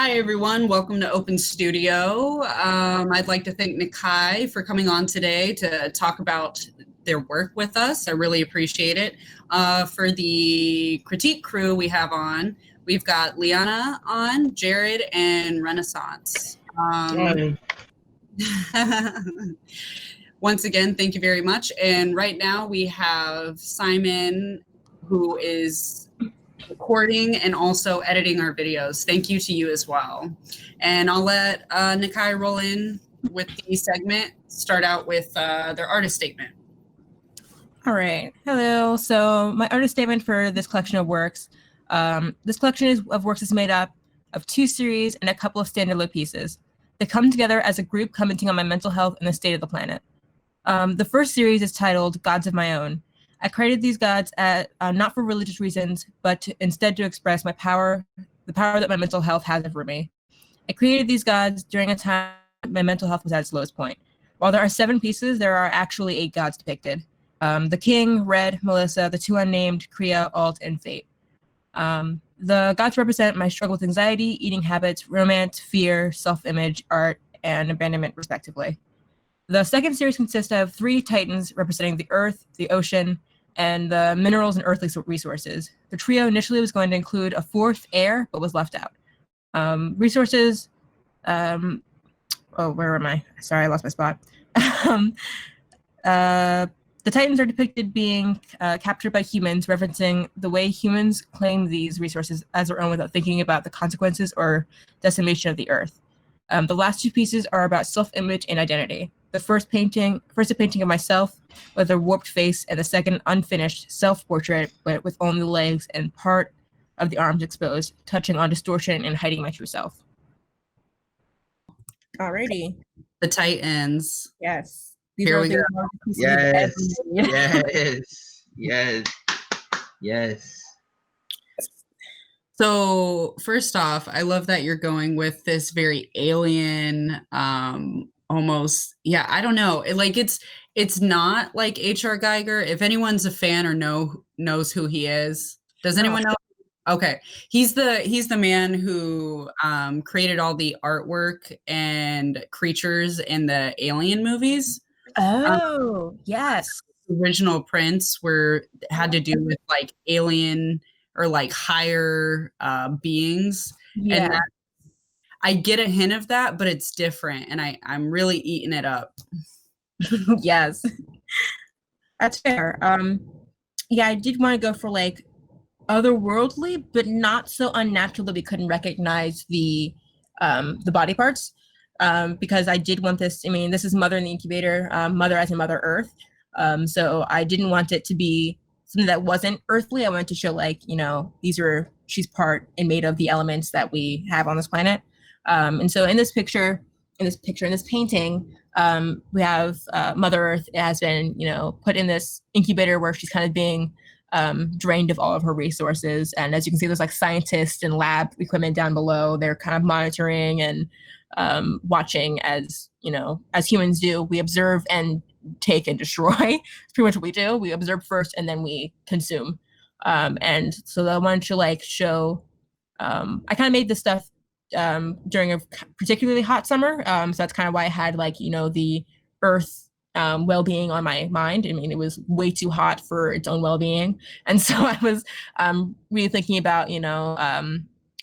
Hi, everyone. Welcome to Open Studio. I'd like to thank Nikai for coming on today to talk about their work with us. I really appreciate it. For the critique crew we have on, we've got Liana on, Jared, and Renaissance. Once again, thank you very much. And right now we have Simon, who is recording and also editing our videos. Thank you to you as well. And I'll let Nikai roll in with the segment, start out with their artist statement. All right. Hello. So my artist statement for this collection of works. This collection of works is made up of 2 series and a couple of standalone pieces. They come together as a group commenting on my mental health and the state of the planet. The first series is titled Gods of My Own. I created these gods not for religious reasons, but instead to express the power that my mental health has over me. I created these gods during a time my mental health was at its lowest point. While there are 7 pieces, there are actually 8 gods depicted. The King, Red, Melissa, the 2 unnamed, Kriya, Alt, and Fate. The gods represent my struggle with anxiety, eating habits, romance, fear, self-image, art, and abandonment, respectively. The second series consists of 3 titans representing the earth, the ocean, and the minerals and earthly resources. The trio initially was going to include a 4th, air, but was left out. Resources, where am I? Sorry, I lost my spot. The titans are depicted being captured by humans, referencing the way humans claim these resources as their own without thinking about the consequences or decimation of the earth. The last 2 pieces are about self-image and identity. The first a painting of myself with a warped face, and the second unfinished self-portrait, but with only the legs and part of the arms exposed, touching on distortion and hiding my true self. Alrighty. The Titans. Yes. Here we go. Yes. So first off, I love that you're going with this very alien, almost, I don't know. It's not like H.R. Geiger. If anyone's a fan or knows who he is, does anyone know? Okay, he's the man who created all the artwork and creatures in the Alien movies. Oh, yes. Original prints had to do with like alien or like higher beings. Yeah. And I get a hint of that, but it's different, and I'm really eating it up. Yes. That's fair. I did want to go for like otherworldly, but not so unnatural that we couldn't recognize the body parts. Because I did want this, this is Mother in the Incubator, Mother as in Mother Earth. So I didn't want it to be something that wasn't earthly. I wanted to show she's part and made of the elements that we have on this planet. And so in this painting, we have Mother Earth has been, put in this incubator where she's kind of being drained of all of her resources. And as you can see, there's like scientists and lab equipment down below. They're kind of monitoring and watching as humans do. We observe and take and destroy. It's pretty much what we do. We observe first and then we consume. And so I wanted to show, I kind of made this stuff during a particularly hot summer. So that's kind of why I had the earth well-being on my mind. It was way too hot for its own well-being. And so I was really thinking about,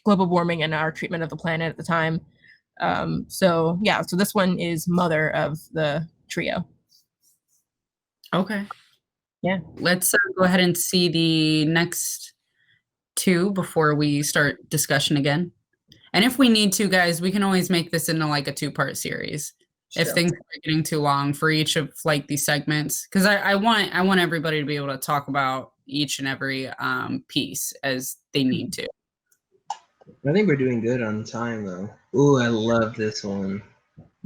global warming and our treatment of the planet at the time. So this one is Mother of the trio. Okay. Yeah. Let's go ahead and see the next 2 before we start discussion again. And if we need to, guys, we can always make this into like a 2-part series. Sure. If things are getting too long for each of these segments, because I want everybody to be able to talk about each and every piece as they need to. I think we're doing good on time though. Ooh, I love this one.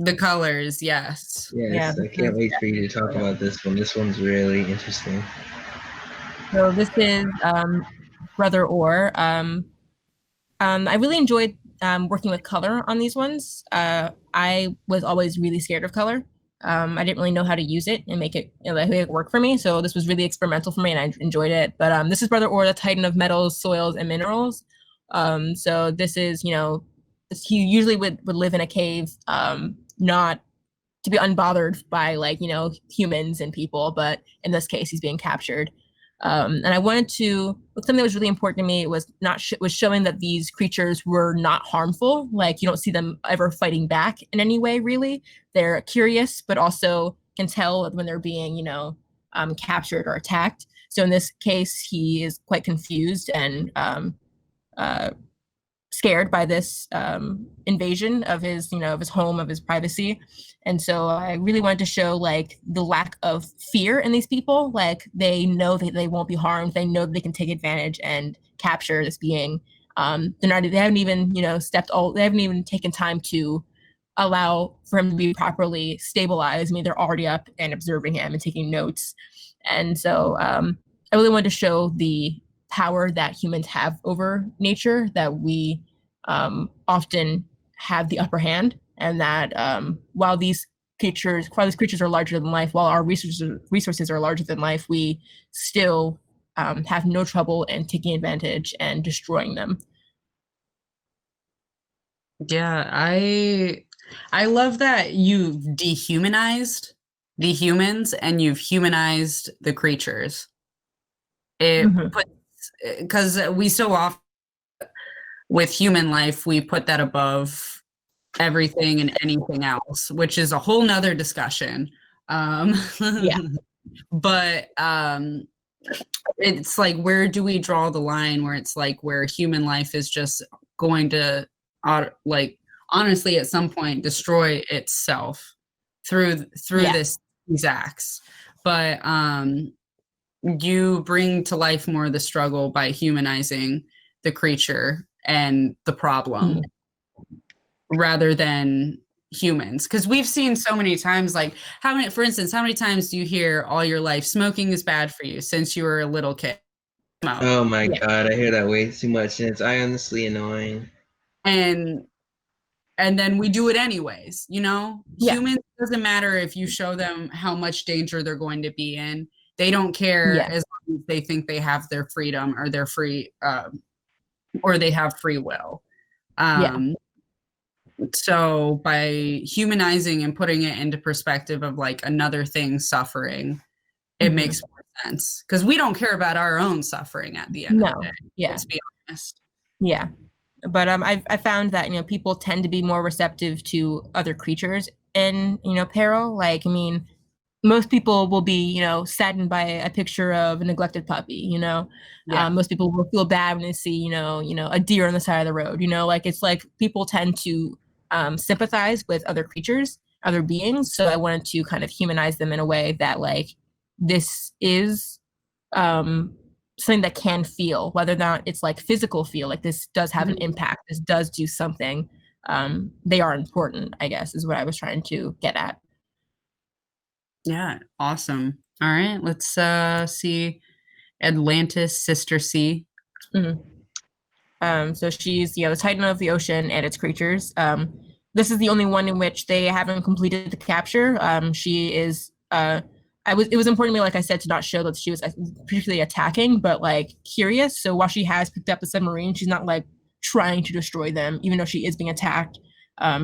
The colors, yes. Yes, yeah, I can't wait for you to talk about this one. This one's really interesting. So this is Brother Orr. I really enjoyed working with color on these ones. I was always really scared of color. I didn't really know how to use it and make it work for me. So this was really experimental for me and I enjoyed it. But this is Brother Orr, the Titan of metals, soils, and minerals. So this is, he usually would live in a cave, not to be unbothered by like, humans and people, but in this case he's being captured. And I wanted to, something that was really important to me was was showing that these creatures were not harmful. Like, you don't see them ever fighting back in any way, really. They're curious, but also can tell when they're being, captured or attacked. So in this case, he is quite confused and scared by this invasion of his, of his home, of his privacy. And so I really wanted to show like the lack of fear in these people. Like, they know that they won't be harmed. They know that they can take advantage and capture this being. They haven't even, they haven't even taken time to allow for him to be properly stabilized. I mean, they're already up and observing him and taking notes. And so I really wanted to show the power that humans have over nature, that we often have the upper hand, and that while these creatures are larger than life, while our resources are larger than life, we still have no trouble in taking advantage and destroying them. Yeah, I love that you've dehumanized the humans and you've humanized the creatures. It puts, because we so often with human life, we put that above everything and anything else, which is a whole nother discussion. Yeah. But it's like, where do we draw the line where it's like where human life is just going to like honestly at some point destroy itself through these acts. But you bring to life more of the struggle by humanizing the creature and the problem rather than humans, because we've seen so many times, like how many times do you hear all your life smoking is bad for you since you were a little kid? Oh my God, I hear that way too much, and it's honestly annoying. And then we do it anyways, Humans, doesn't matter if you show them how much danger they're going to be in. They don't care as long as they think they have their freedom or their free or they have free will. So by humanizing and putting it into perspective of like another thing suffering, it makes more sense, because we don't care about our own suffering at the end of the day. Let's be honest. Yeah. But I found that, people tend to be more receptive to other creatures in, peril. Like, I mean, most people will be, saddened by a picture of a neglected puppy, most people will feel bad when they see, a deer on the side of the road, like, it's like people tend to sympathize with other creatures, other beings. So I wanted to kind of humanize them in a way that like, this is something that can feel, whether or not it's like physical feel, like this does have an impact, this does do something. They are important, I guess, is what I was trying to get at. Yeah, awesome. All right, let's see Atlantis, Sister Sea. So she's, the titan of the ocean and its creatures. This is the only one in which they haven't completed the capture. She is it was important to me, like I said, to not show that she was particularly attacking, but like curious. So while she has picked up the submarine, she's not like trying to destroy them, even though she is being attacked.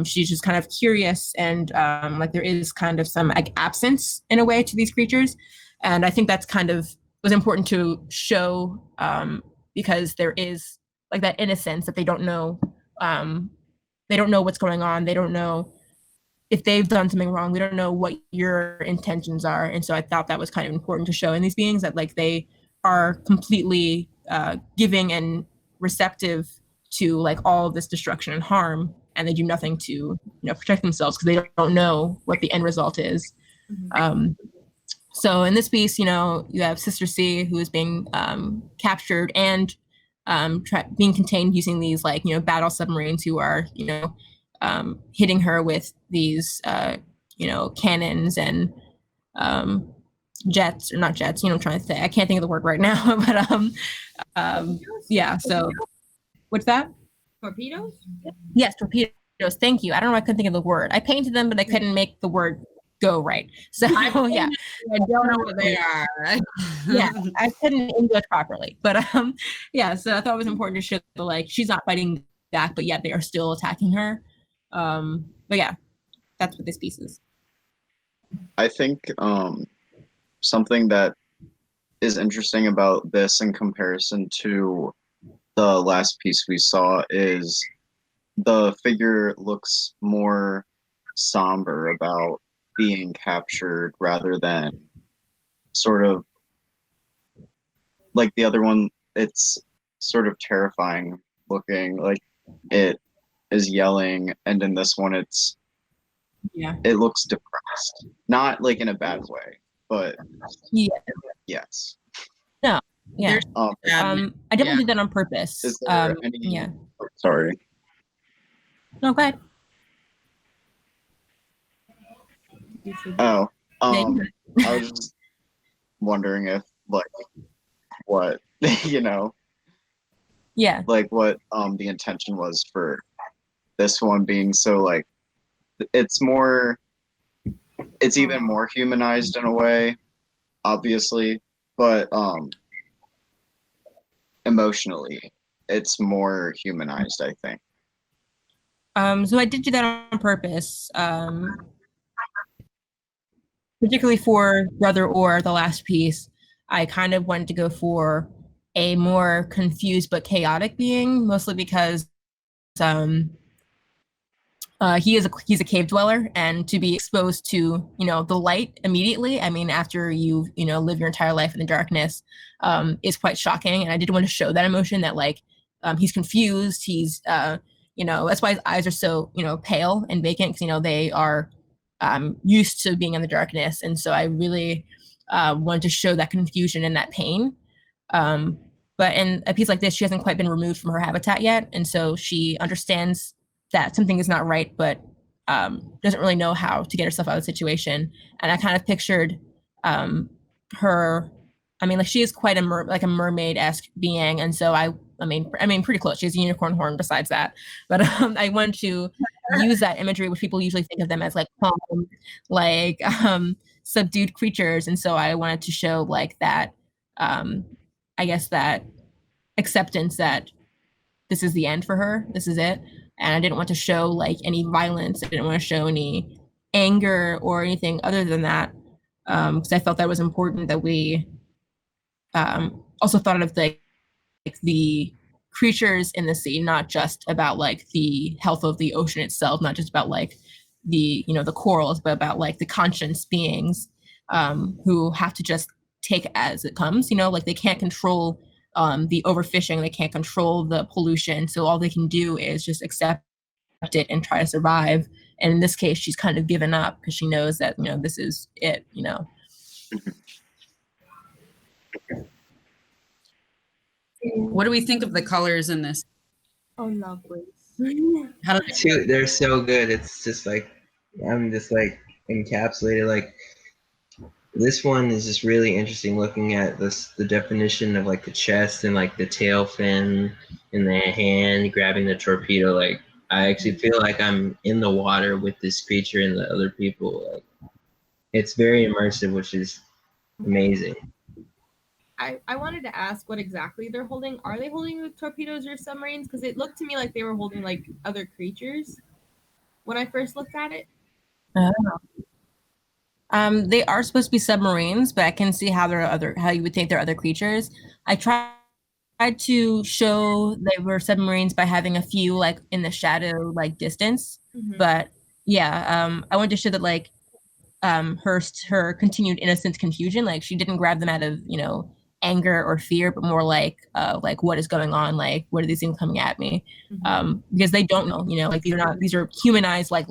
She's just kind of curious, and like there is kind of some like absence in a way to these creatures. And I think that's kind of was important to show, because there is like that innocence that they don't know what's going on. They don't know if they've done something wrong. We don't know what your intentions are. And so I thought that was kind of important to show in these beings, that like they are completely giving and receptive to like all of this destruction and harm, and they do nothing to protect themselves because they don't know what the end result is. So in this piece, you have Sister C, who is being captured and being contained using these like battle submarines, who are hitting her with these cannons and jets, or not jets, I'm trying to say, I can't think of the word right now, but yeah. So what's that? Torpedoes? Yes, torpedoes. Thank you. I don't know. I couldn't think of the word. I painted them, but I couldn't make the word go right. So yeah, I don't know what they are. Yeah, I couldn't English properly, but yeah. So I thought it was important to show that like she's not fighting back, but yet they are still attacking her. But yeah, that's what this piece is. I think something that is interesting about this in comparison to the last piece we saw is the figure looks more somber about being captured rather than sort of like the other one. It's sort of terrifying looking, like it is yelling, and in this one Yeah. it looks depressed, not like in a bad way, but Yeah. yes. No. Yeah. There's I definitely did that on purpose. Is there any? Yeah. Oh, sorry. No, go ahead. Oh, Yeah, I was just wondering if like what you know, yeah. like what the intention was for this one being so like it's more, it's even more humanized in a way, obviously, but emotionally it's more humanized, I think. So I did do that on purpose, particularly for Brother or the last piece. I kind of wanted to go for a more confused but chaotic being, mostly because um, he's a cave dweller, and to be exposed to the light immediately, I mean, after you live your entire life in the darkness, is quite shocking. And I did want to show that emotion, that like he's confused, he's that's why his eyes are so pale and vacant, because they are used to being in the darkness. And so I really wanted to show that confusion and that pain. But in a piece like this, she hasn't quite been removed from her habitat yet, and so she understands that something is not right, but doesn't really know how to get herself out of the situation. And I kind of pictured her. I mean, like, she is quite a mermaid-esque being, and so I mean, pretty close. She has a unicorn horn besides that, but I want to use that imagery, which people usually think of them as like calm, like subdued creatures, and so I wanted to show like that. I guess that acceptance that this is the end for her. This is it. And I didn't want to show like any violence. I didn't want to show any anger or anything other than that. Because I felt that was important, that we also thought of the creatures in the sea, not just about like the health of the ocean itself, not just about like the corals, but about like the conscious beings who have to just take as it comes. Like, they can't control the overfishing, they can't control the pollution, so all they can do is just accept it and try to survive. And in this case, she's kind of given up because she knows that this is it. What do we think of the colors in this? Oh, lovely. How do They're so good. It's just like, I'm just like encapsulated. Like, this one is just really interesting, looking at the definition of like the chest and like the tail fin and the hand grabbing the torpedo. Like, I actually feel like I'm in the water with this creature and the other people. Like, it's very immersive, which is amazing. I wanted to ask what exactly they're holding. Are they holding the torpedoes or submarines? Because it looked to me like they were holding like other creatures when I first looked at it. They are supposed to be submarines, but I can see how you would think they're other creatures. I tried to show they were submarines by having a few like in the shadow, like distance. But yeah, I wanted to show that like her continued innocent confusion, like she didn't grab them out of anger or fear, but more like what is going on, like what are these things coming at me, because they don't know, like these are humanized, like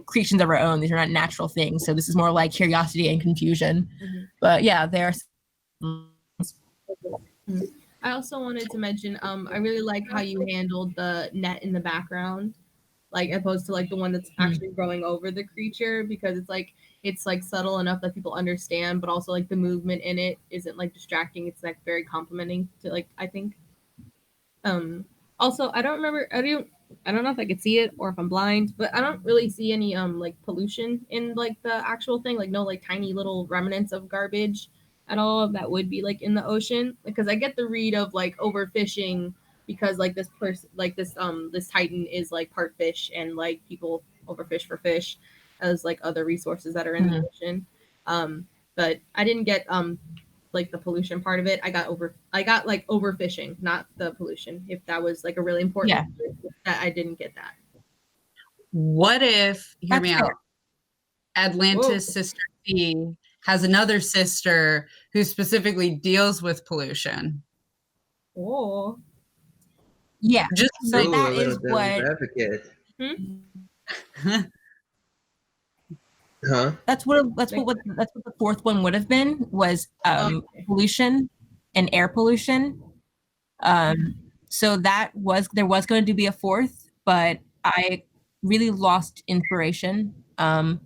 creations of our own. These are not natural things, so this is more like curiosity and confusion. But yeah, they're I also wanted to mention I really like how you handled the net in the background, like opposed to like the one that's actually growing over the creature, because it's like subtle enough that people understand, but also like the movement in it isn't like distracting. It's like very complimenting to, like, I think. Also, I don't know if I could see it or if I'm blind, but I don't really see any like pollution in like the actual thing, like no like tiny little remnants of garbage at all that would be like in the ocean, because I get the read of like overfishing because like this person, like this Titan is like part fish, and like people overfish for fish as like other resources that are in the ocean. But I didn't get like the pollution part of it. I got like overfishing, not the pollution. If that was like a really important that I didn't get that. What if, hear me That's out, fair. Atlantis sister C has another sister who specifically deals with pollution? Oh. Yeah. Just So Ooh, that a little is devil's what advocate. Huh? that's what the fourth one would have been, was pollution and air pollution. So there was going to be a fourth, but I really lost inspiration. And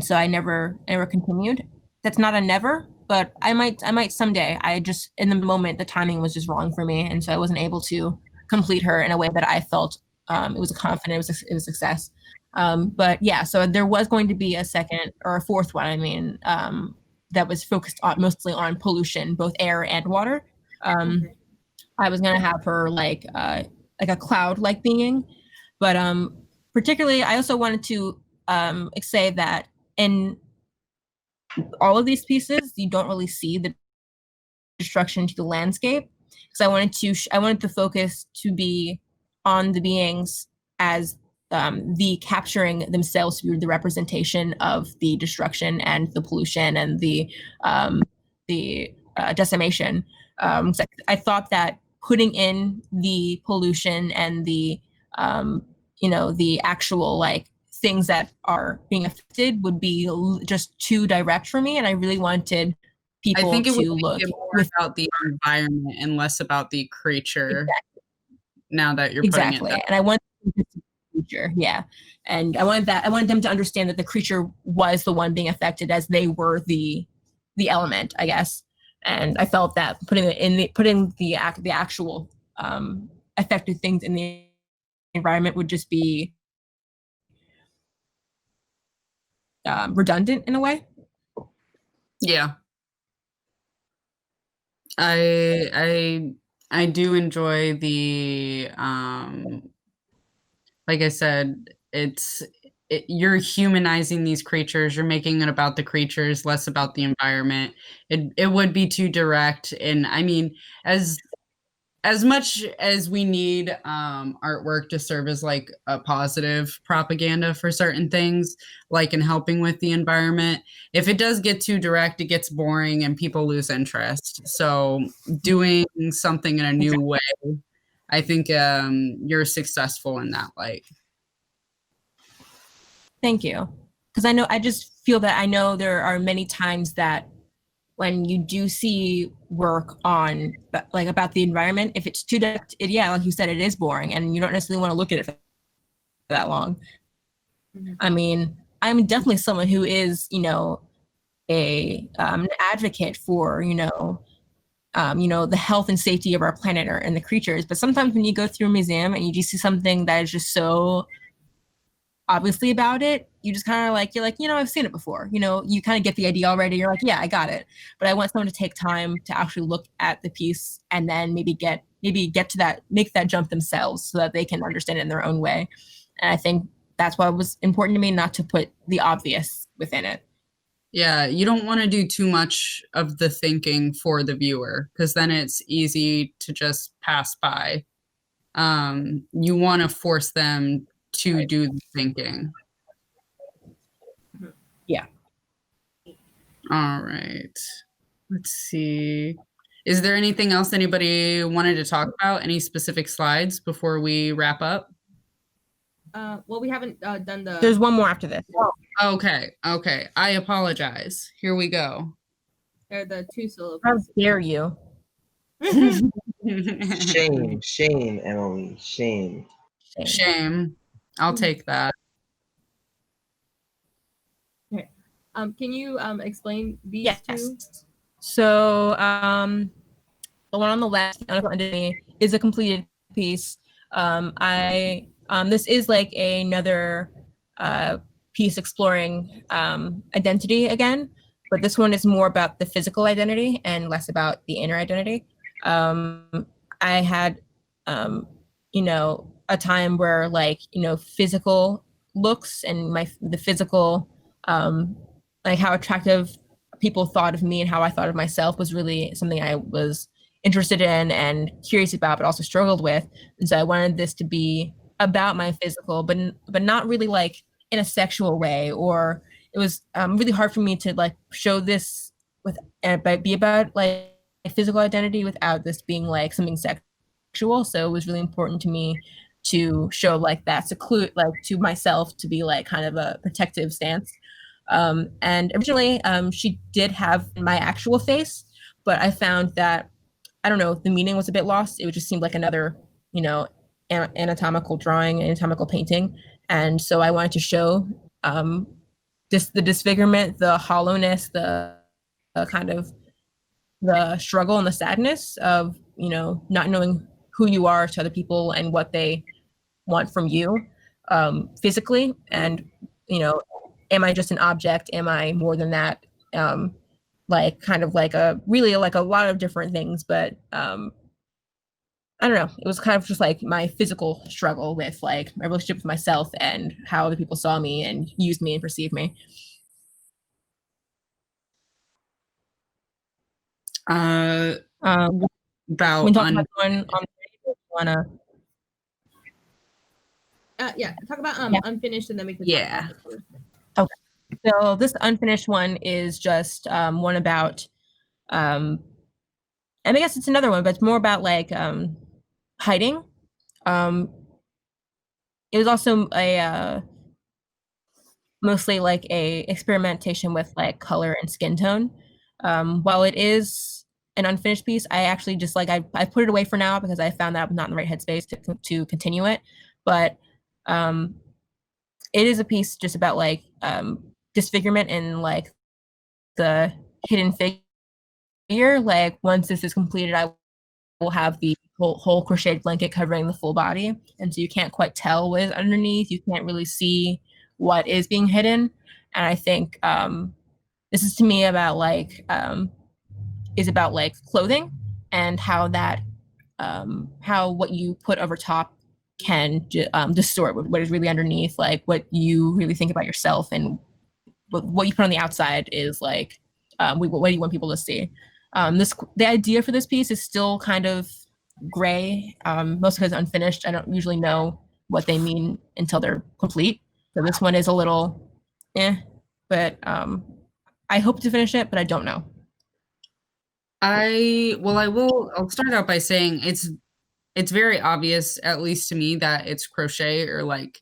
so I never continued. That's not a never, but I might someday. I just, in the moment, the timing was just wrong for me, and so I wasn't able to complete her in a way that I felt it was it was a success. But yeah, so there was going to be a second or a fourth one. I mean, that was focused on mostly on pollution, both air and water. I was gonna have her like a cloud-like being, but particularly, I also wanted to say that in all of these pieces, you don't really see the destruction to the landscape, because I wanted the focus to be on the beings as the capturing themselves through the representation of the destruction and the pollution and the decimation. So I thought that putting in the pollution and the the actual like things that are being affected would be just too direct for me, and I really wanted I people think it would to make look it more about the environment and less about the creature. Now that you're putting it that and I want the creature, and I wanted them to understand that the creature was the one being affected, as they were the element, I guess. And I felt that putting the actual affected things in the environment would just be redundant in a way. Yeah. I do enjoy the like I said, you're humanizing these creatures, you're making it about the creatures, less about the environment. It would be too direct, and I mean, as much as we need artwork to serve as like a positive propaganda for certain things, like in helping with the environment, if it does get too direct, it gets boring and people lose interest. So doing something in a new way, I think you're successful in that light. Thank you. Because I just feel that I know there are many times that when you do see work on like about the environment, if it's too direct, like you said, it is boring, and you don't necessarily want to look at it for that long. I mean, I'm definitely someone who is, an advocate for, the health and safety of our planet and the creatures. But sometimes when you go through a museum and you just see something that is just so obviously about it, you just kind of like, you're like, I've seen it before. You kind of get the idea already. You're like, yeah, I got it. But I want someone to take time to actually look at the piece and then maybe get to that, make that jump themselves so that they can understand it in their own way. And I think that's why it was important to me not to put the obvious within it. Yeah, you don't want to do too much of the thinking for the viewer, because then it's easy to just pass by. You want to force them to do the thinking. Yeah. All right. Let's see. Is there anything else anybody wanted to talk about? Any specific slides before we wrap up? Well, we haven't done the. There's one more after this. Okay. I apologize. Here we go. They're the two solo. How dare you? Shame, Emily. Shame. I'll take that. Okay. Can you explain these Yes. two? So the one on the left is a completed piece. This is like another piece exploring identity again, but this one is more about the physical identity and less about the inner identity. I had a time where like, physical looks and the physical, like how attractive people thought of me and how I thought of myself was really something I was interested in and curious about, but also struggled with. And so I wanted this to be about my physical, but not really like in a sexual way, or it was really hard for me to like show this with be about like physical identity without this being like something sexual. So it was really important to me to show like that seclude like to myself to be like kind of a protective stance. And originally she did have my actual face, but I found that I don't know, the meaning was a bit lost. It just seemed like another, anatomical drawing, anatomical painting. And so I wanted to show the disfigurement, the hollowness, the kind of the struggle and the sadness of, not knowing who you are to other people and what they want from you physically. And, am I just an object? Am I more than that? Like kind of like really like a lot of different things, but I don't know. It was kind of just like my physical struggle with like my relationship with myself and how other people saw me and used me and perceived me. About When talking about the one on the wanna Yeah, talk about Yeah. unfinished, and then we can Yeah. talk about it. So this unfinished one is just one about and I guess it's another one, but it's more about like hiding. It was also a mostly like a experimentation with like color and skin tone. While it is an unfinished piece, I actually just like I put it away for now because I found that I'm not in the right headspace to continue it. But it is a piece just about like disfigurement and like the hidden figure. Like once this is completed, I will have the whole crocheted blanket covering the full body, and so you can't quite tell what is underneath. You can't really see what is being hidden. And I think this is to me about like is about like clothing and how that how what you put over top can distort what is really underneath, like what you really think about yourself and what you put on the outside is like what do you want people to see. The idea for this piece is still kind of gray, mostly because it's unfinished. I don't usually know what they mean until they're complete. So this one is a little but I hope to finish it, but I don't know. I'll start out by saying it's very obvious, at least to me, that it's crochet or like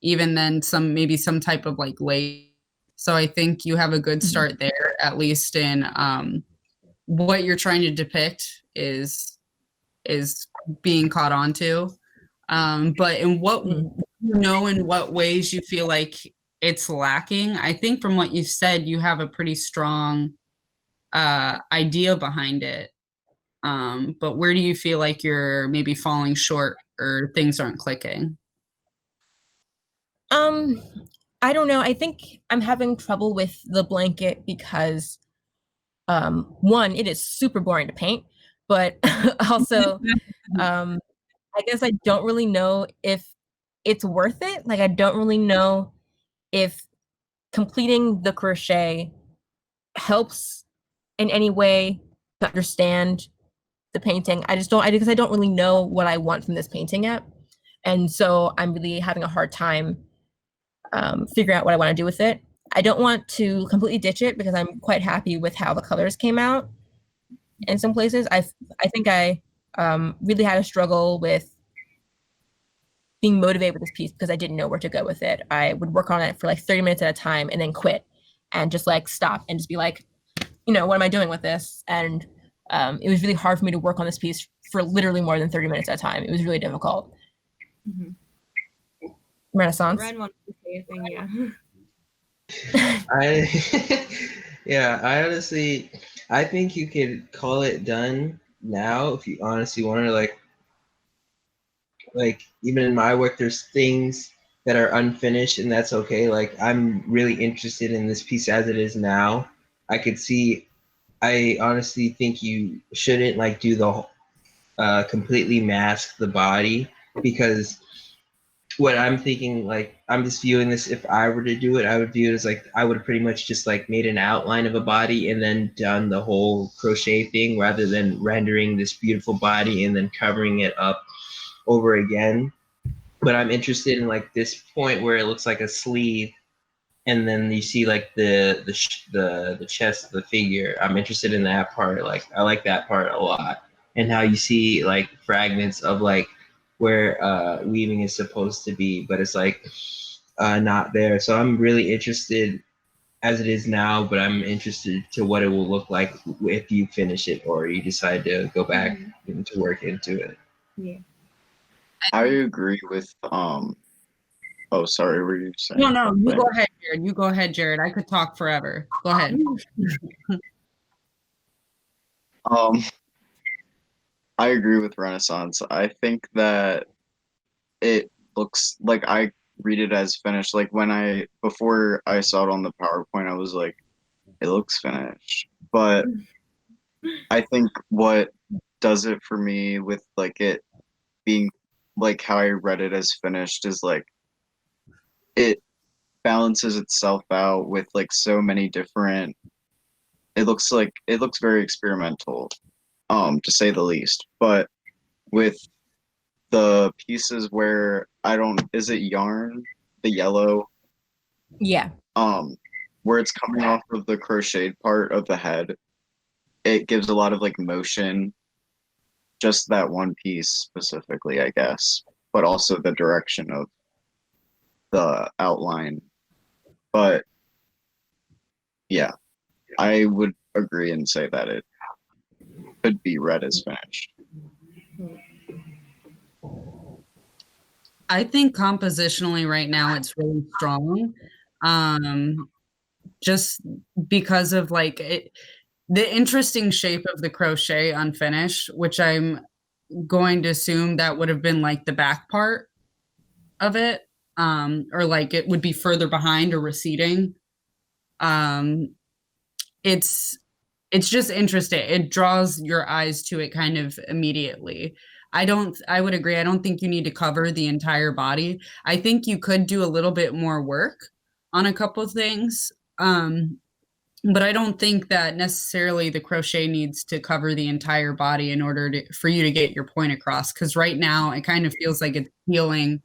even then maybe some type of like lace. So I think you have a good start there, at least in what you're trying to depict is being caught on to. But in what ways you feel like it's lacking. I think from what you've said, you have a pretty strong idea behind it. But where do you feel like you're maybe falling short or things aren't clicking? I don't know. I think I'm having trouble with the blanket because one, it is super boring to paint, but also I guess I don't really know if it's worth it. Like I don't really know if completing the crochet helps in any way to understand the painting. Because I don't really know what I want from this painting yet. And so I'm really having a hard time figuring out what I want to do with it. I don't want to completely ditch it because I'm quite happy with how the colors came out in some places. I think I really had a struggle with being motivated with this piece because I didn't know where to go with it. I would work on it for like 30 minutes at a time and then quit and just like stop and just be like, what am I doing with this? And it was really hard for me to work on this piece for literally more than 30 minutes at a time. It was really difficult. Mm-hmm. Renaissance. Ren wanted to say a thing, yeah. I honestly, I think you could call it done now if you honestly want to like even in my work there's things that are unfinished and that's okay. Like I'm really interested in this piece as it is now. I honestly think you shouldn't like do the completely mask the body. because what I'm thinking, like, I'm just viewing this, if I were to do it, I would view it as like I would have pretty much just like made an outline of a body and then done the whole crochet thing rather than rendering this beautiful body and then covering it up over again. But I'm interested in like this point where it looks like a sleeve and then you see like the chest of the figure. I'm interested in that part. Like I like that part a lot, and how you see like fragments of like where weaving is supposed to be, but it's like not there. So I'm really interested as it is now, but I'm interested to what it will look like if you finish it or you decide to go back and to work into it. Yeah. I agree with oh sorry, what were you saying? No, you go ahead, Jared. You go ahead, Jared. I could talk forever. Go ahead. I agree with Renaissance. I think that it looks like I read it as finished. Like before I saw it on the PowerPoint, I was like, it looks finished. But I think what does it for me with like it being like how I read it as finished is like it balances itself out with like so many different, it looks very experimental, to say the least. But with the pieces where is it yarn, the yellow, Yeah. where it's coming off of the crocheted part of the head, it gives a lot of like motion, just that one piece specifically, I guess, but also the direction of the outline. But yeah, I would agree and say that it could be read as finished. I think compositionally right now it's really strong. Just because of like the interesting shape of the crochet unfinished, which I'm going to assume that would have been like the back part of it, or like it would be further behind or receding. Um, it's just interesting. It draws your eyes to it kind of immediately. I would agree. I don't think you need to cover the entire body. I think you could do a little bit more work on a couple of things. But I don't think that necessarily the crochet needs to cover the entire body in order for you to get your point across. Because right now it kind of feels like it's peeling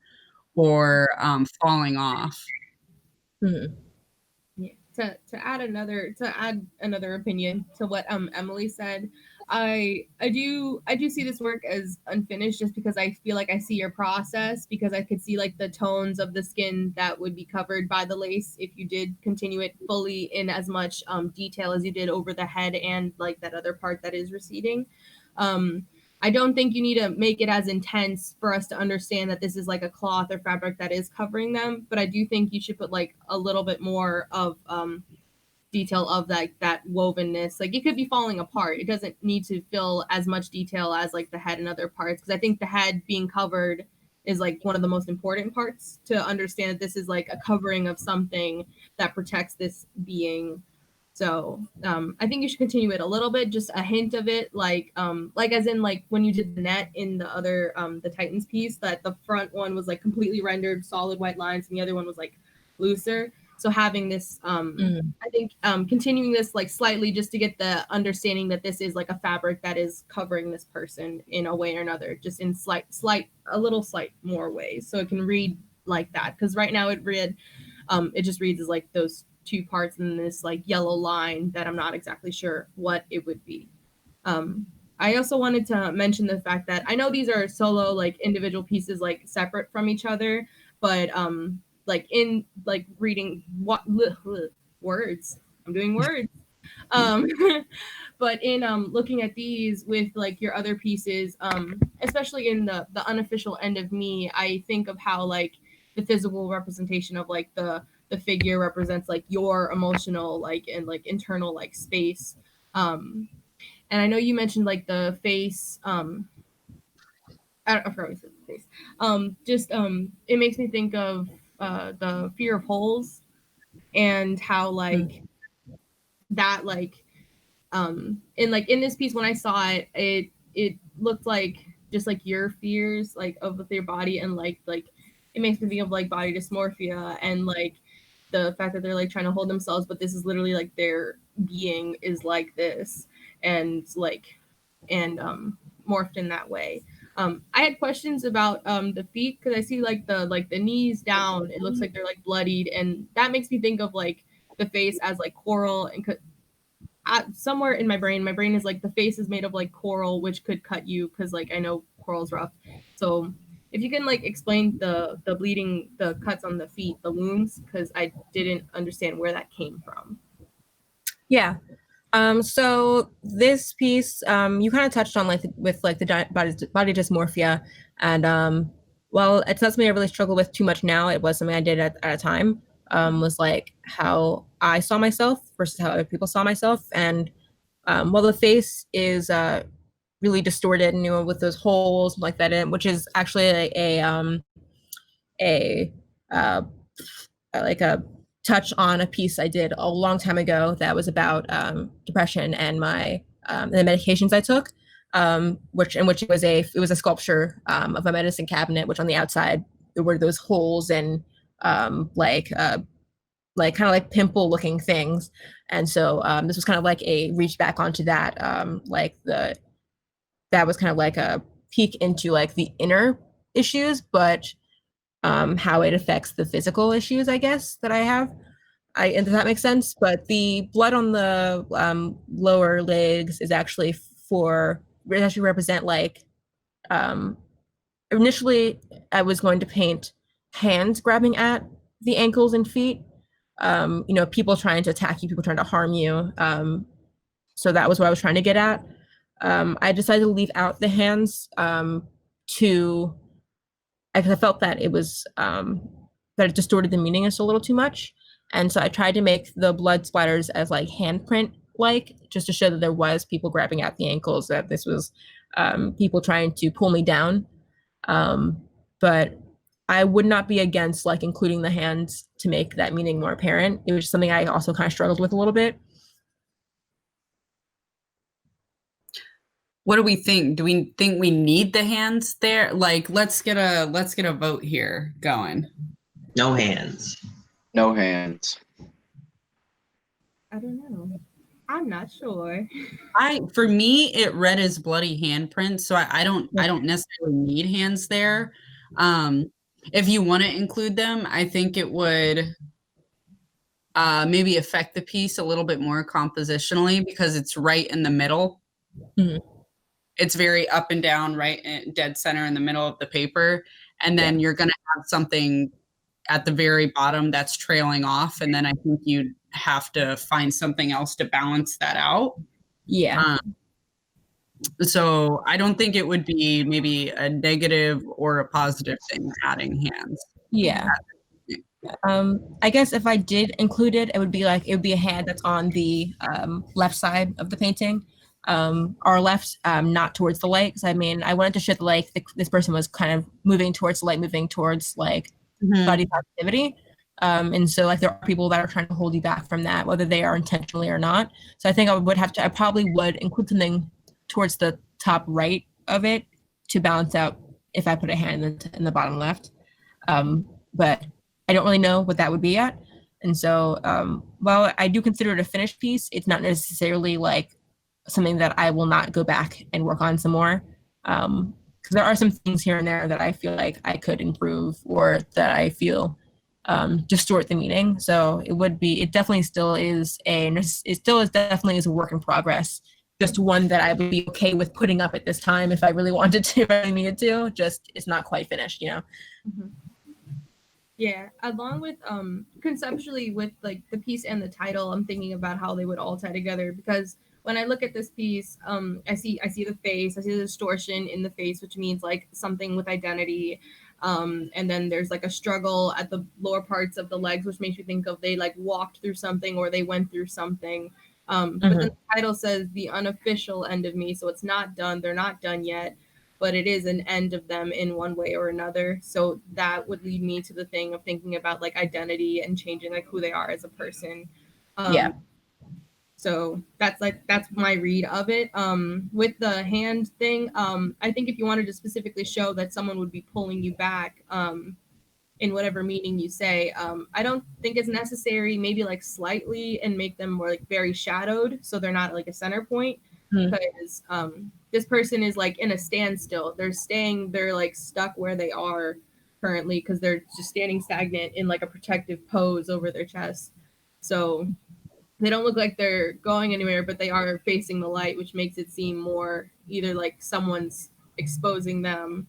or falling off. Mm-hmm. Yeah. To add another opinion to what Emily said, I do see this work as unfinished just because I feel like I see your process, because I could see like the tones of the skin that would be covered by the lace if you did continue it fully in as much detail as you did over the head and like that other part that is receding. I don't think you need to make it as intense for us to understand that this is like a cloth or fabric that is covering them, but I do think you should put like a little bit more of detail of that wovenness. Like it could be falling apart. It doesn't need to fill as much detail as like the head and other parts, because I think the head being covered is like one of the most important parts to understand that this is like a covering of something that protects this being. So I think you should continue it a little bit, just a hint of it, like as in like when you did the net in the other the Titans piece, that the front one was like completely rendered solid white lines and the other one was like looser. So having this I think continuing this like slightly just to get the understanding that this is like a fabric that is covering this person in a way or another, just in slight more ways, so it can read like that. Because right now it just reads as like those two parts and this like yellow line that I'm not exactly sure what it would be. I also wanted to mention the fact that I know these are solo like individual pieces like separate from each other, but like in like reading what words, I'm doing words. But in looking at these with like your other pieces, especially in the unofficial end of me, I think of how like the physical representation of like the figure represents like your emotional like and like internal like space. And I know you mentioned like the face. I forgot what you said, the face. Just it makes me think of the fear of holes and how like that like in this piece when I saw it, it looked like just like your fears like of with your body, and like it makes me think of like body dysmorphia and like the fact that they're like trying to hold themselves, but this is literally like their being is like this, and like and morphed in that way. I had questions about the feet because I see like the knees down, it looks like they're like bloodied, and that makes me think of like the face as like coral, and somewhere in my brain is like the face is made of like coral, which could cut you because like I know coral's rough. So if you can like explain the bleeding, the cuts on the feet, the wounds, because I didn't understand where that came from. Yeah. So this piece, you kind of touched on like with like the body dysmorphia, and well, it's not something I really struggle with too much now. It was something I did at a time. Was like how I saw myself versus how other people saw myself, and while the face is really distorted, and with those holes like that in, which is actually a uh, like a touch on a piece I did a long time ago that was about depression and my the medications I took, which it was a sculpture of a medicine cabinet, which on the outside there were those holes and like kind of like pimple looking things, and so this was kind of like a reach back onto that, that was kind of like a peek into like the inner issues, but how it affects the physical issues, I guess, that I have. And does that make sense? But the blood on the lower legs is actually it actually represent like, um, initially I was going to paint hands grabbing at the ankles and feet, people trying to attack you, people trying to harm you. So that was what I was trying to get at. I decided to leave out the hands, to because I felt that it was that it distorted the meaning just a little too much, and so I tried to make the blood splatters as like handprint like, just to show that there was people grabbing at the ankles, that this was people trying to pull me down. But I would not be against like including the hands to make that meaning more apparent. It was just something I also kind of struggled with a little bit. What do we think? Do we think we need the hands there? Like, let's get a vote here going. No hands. No hands. I don't know. I'm not sure. For me, it read as bloody handprints, so I don't necessarily need hands there. If you want to include them, I think it would maybe affect the piece a little bit more compositionally because it's right in the middle. Mhm. It's very up and down, right in dead center in the middle of the paper, and then you're going to have something at the very bottom that's trailing off, and then I think you'd have to find something else to balance that out. Yeah. So I don't think it would be maybe a negative or a positive thing adding hands. Yeah. I guess if I did include it, it would be a hand that's on the left side of the painting, or left, not towards the light. Because I mean, I wanted to show that like this person was kind of moving towards the light, moving towards like body positivity. And so like there are people that are trying to hold you back from that, whether they are intentionally or not. So I think I probably would include something towards the top right of it to balance out if I put a hand in the bottom left. But I don't really know what that would be at. And so, while I do consider it a finished piece, it's not necessarily like something that I will not go back and work on some more. Because there are some things here and there that I feel like I could improve, or that I feel distort the meaning. So it definitely still is definitely is a work in progress. Just one that I would be okay with putting up at this time if I really wanted to, if I needed to. Just it's not quite finished, Mm-hmm. Yeah, along with conceptually with like the piece and the title, I'm thinking about how they would all tie together, because when I look at this piece, I see the face, I see the distortion in the face, which means like something with identity. And then there's like a struggle at the lower parts of the legs, which makes me think of they like walked through something or they went through something. But then the title says the unofficial end of me, so it's not done. They're not done yet, but it is an end of them in one way or another. So that would lead me to the thing of thinking about like identity and changing like who they are as a person. Yeah. So that's my read of it. With the hand thing, I think if you wanted to specifically show that someone would be pulling you back, in whatever meaning you say, I don't think it's necessary. Maybe like slightly, and make them more like very shadowed, so they're not like a center point. Because this person is like in a standstill. They're like stuck where they are currently because they're just standing stagnant in like a protective pose over their chest. So they don't look like they're going anywhere, but they are facing the light, which makes it seem more either like someone's exposing them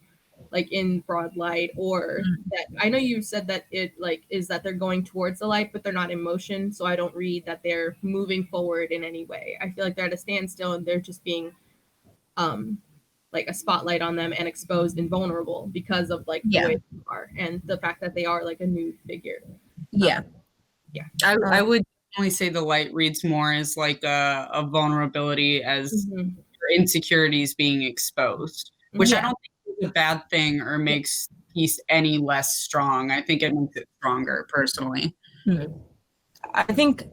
like in broad light, or that I know you said that it like is that they're going towards the light, but they're not in motion. So I don't read that they're moving forward in any way. I feel like they're at a standstill and they're just being like a spotlight on them and exposed and vulnerable because of like the way they are and the fact that they are like a nude figure. Yeah. I would only say the light reads more as like a vulnerability, as your insecurities being exposed, which I don't think is a bad thing or makes piece any less strong. I think it makes it stronger personally. I think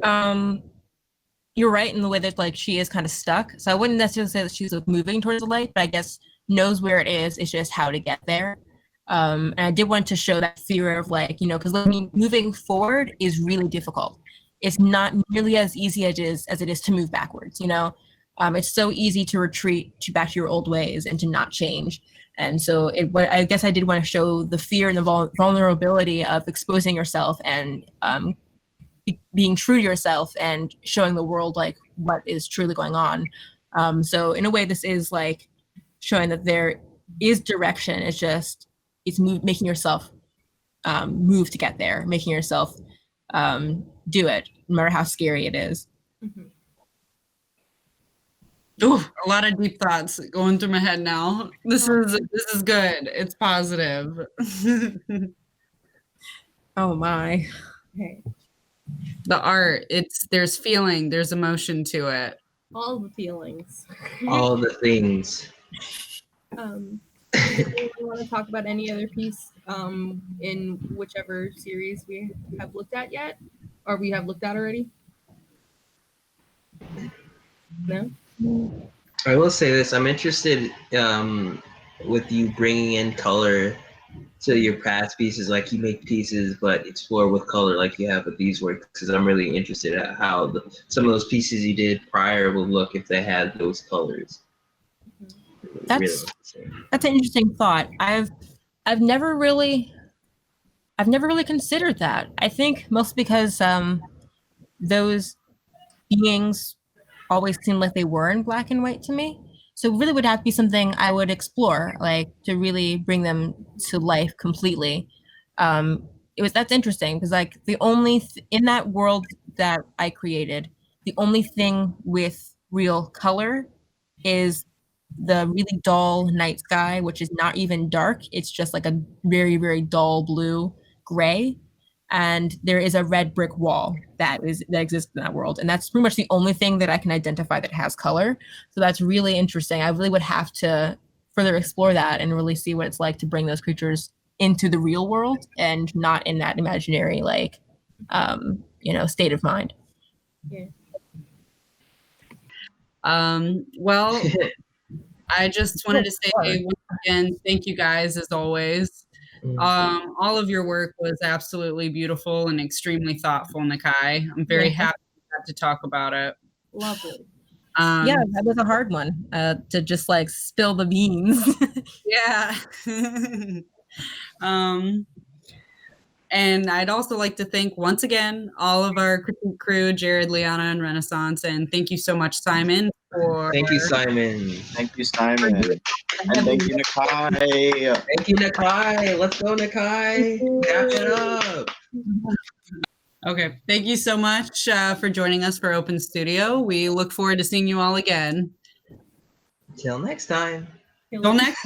you're right in the way that like she is kind of stuck. So I wouldn't necessarily say that she's like moving towards the light, but I guess knows where it is. It's just how to get there. And I did want to show that fear of like, you know, because moving forward is really difficult. It's not nearly as easy as it is to move backwards. You know, it's so easy to retreat back to your old ways and to not change. And so I guess I did want to show the fear and the vulnerability of exposing yourself and being true to yourself and showing the world like what is truly going on. So in a way, this is like showing that there is direction. It's making yourself move to get there, making yourself do it, no matter how scary it is. Ooh, a lot of deep thoughts going through my head now. This is good. It's positive. Oh my. Okay. The art, there's feeling, there's emotion to it. All the feelings. All the things. Do you want to talk about any other piece in whichever series we have looked at yet, or we have looked at already? No. I will say this: I'm interested with you bringing in color to your past pieces. Like you make pieces, but explore with color, like you have with these works. Because I'm really interested at how some of those pieces you did prior will look if they had those colors. That's an interesting thought. I've never really considered that. I think mostly because those beings always seemed like they were in black and white to me. So it really would have to be something I would explore, like to really bring them to life completely. That's interesting because like the only in that world that I created, the only thing with real color is the really dull night sky, which is not even dark. It's just like a very, very dull blue gray. And there is a red brick wall that exists in that world. And that's pretty much the only thing that I can identify that has color. So that's really interesting. I really would have to further explore that and really see what it's like to bring those creatures into the real world and not in that imaginary, like, state of mind. Yeah. Well, I just wanted to say once again, thank you guys as always. All of your work was absolutely beautiful and extremely thoughtful, Nakai. I'm very happy to talk about it. Lovely. Yeah, that was a hard one to just like spill the beans. Yeah. And I'd also like to thank once again all of our critique crew, Jared, Liana, and Renaissance. And thank you so much, Simon. Thank you, Simon. Thank you, Simon. And thank you, Nakai. Thank you, Nakai. Let's go, Nakai. Wrap it up. Okay. Thank you so much for joining us for Open Studio. We look forward to seeing you all again. Till next time. Till next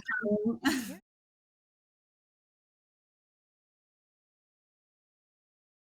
time.